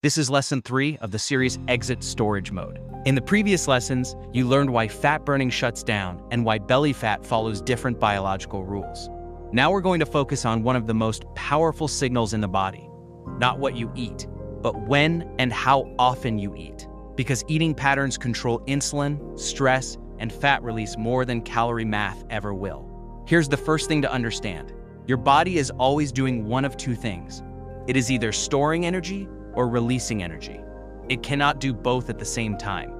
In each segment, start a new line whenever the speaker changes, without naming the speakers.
This is lesson 3 of the series Exit Storage Mode. In the previous lessons, you learned why fat burning shuts down and why belly fat follows different biological rules. Now we're going to focus on one of the most powerful signals in the body. Not what you eat, but when and how often you eat. Because eating patterns control insulin, stress, and fat release more than calorie math ever will. Here's the first thing to understand. Your body is always doing one of two things. It is either storing energy or releasing energy. It cannot do both at the same time.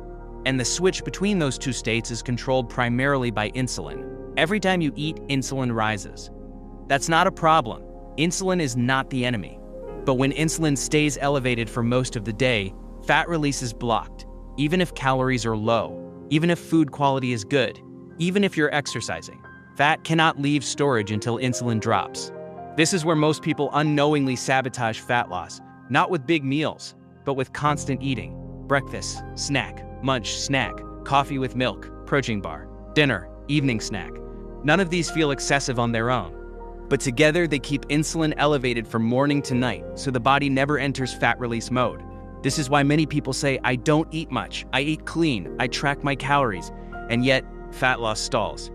And the switch between those two states is controlled primarily by insulin. Every time you eat, insulin rises. That's not a problem. Insulin is not the enemy. But when insulin stays elevated for most of the day, fat release is blocked, even if calories are low, even if food quality is good, even if you're exercising. Fat cannot leave storage until insulin drops. This is where most people unknowingly sabotage fat loss, not with big meals, but with constant eating. Breakfast, snack, munch, snack, coffee with milk, protein bar, dinner, evening snack. None of these feel excessive on their own. But together they keep insulin elevated from morning to night, so the body never enters fat release mode. This is why many people say, I don't eat much, I eat clean, I track my calories, and yet fat loss stalls.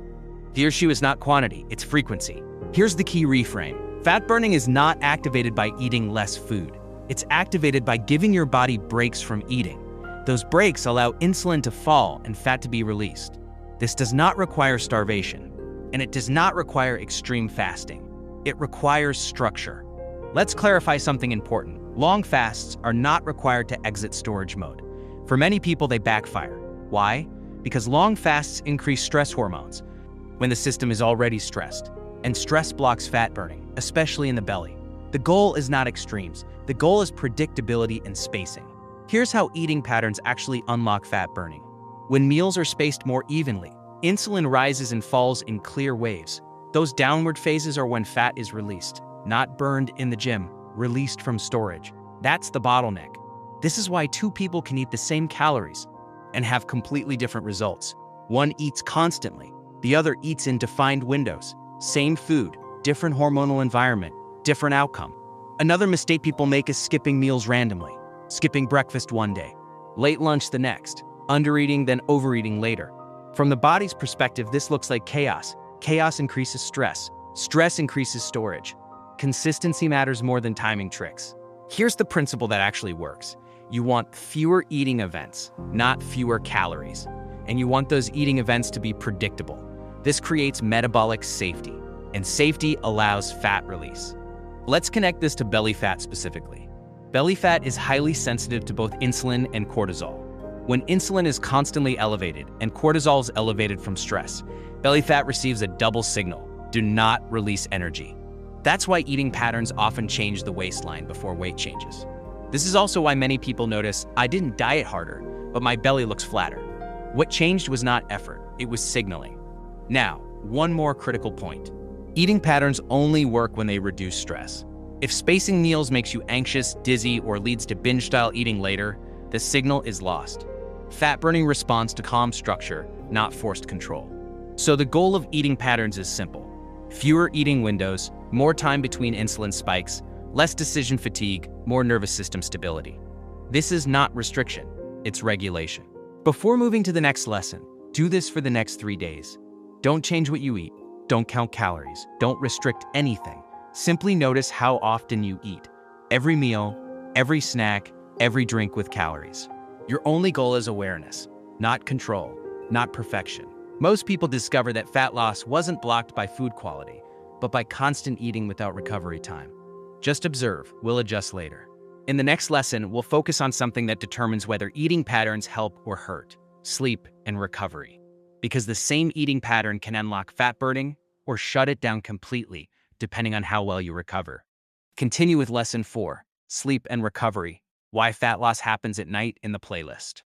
The issue is not quantity, it's frequency. Here's the key reframe. Fat burning is not activated by eating less food. It's activated by giving your body breaks from eating. Those breaks allow insulin to fall and fat to be released. This does not require starvation, and it does not require extreme fasting. It requires structure. Let's clarify something important. Long fasts are not required to exit storage mode. For many people, they backfire. Why? Because long fasts increase stress hormones when the system is already stressed, and stress blocks fat burning, especially in the belly. The goal is not extremes. The goal is predictability and spacing. Here's how eating patterns actually unlock fat burning. When meals are spaced more evenly, insulin rises and falls in clear waves. Those downward phases are when fat is released, not burned in the gym, released from storage. That's the bottleneck. This is why two people can eat the same calories and have completely different results. One eats constantly, the other eats in defined windows. Same food, different hormonal environment, different outcome. Another mistake people make is skipping meals randomly. Skipping breakfast one day, late lunch the next, undereating then overeating later. From the body's perspective, this looks like chaos. Chaos increases stress. Stress increases storage. Consistency matters more than timing tricks. Here's the principle that actually works. You want fewer eating events, not fewer calories. And you want those eating events to be predictable. This creates metabolic safety, and safety allows fat release. Let's connect this to belly fat specifically. Belly fat is highly sensitive to both insulin and cortisol. When insulin is constantly elevated and cortisol is elevated from stress, belly fat receives a double signal: do not release energy. That's why eating patterns often change the waistline before weight changes. This is also why many people notice, I didn't diet harder, but my belly looks flatter. What changed was not effort, it was signaling. Now, one more critical point. Eating patterns only work when they reduce stress. If spacing meals makes you anxious, dizzy, or leads to binge-style eating later, the signal is lost. Fat burning responds to calm structure, not forced control. So the goal of eating patterns is simple. Fewer eating windows, more time between insulin spikes, less decision fatigue, more nervous system stability. This is not restriction, it's regulation. Before moving to the next lesson, do this for the next 3 days. Don't change what you eat. Don't count calories. Don't restrict anything. Simply notice how often you eat. Every meal, every snack, every drink with calories. Your only goal is awareness, not control, not perfection. Most people discover that fat loss wasn't blocked by food quality, but by constant eating without recovery time. Just observe, we'll adjust later. In the next lesson, we'll focus on something that determines whether eating patterns help or hurt: sleep and recovery. Because the same eating pattern can unlock fat burning or shut it down completely, depending on how well you recover. Continue with lesson 4, sleep and recovery, why fat loss happens at night, in the playlist.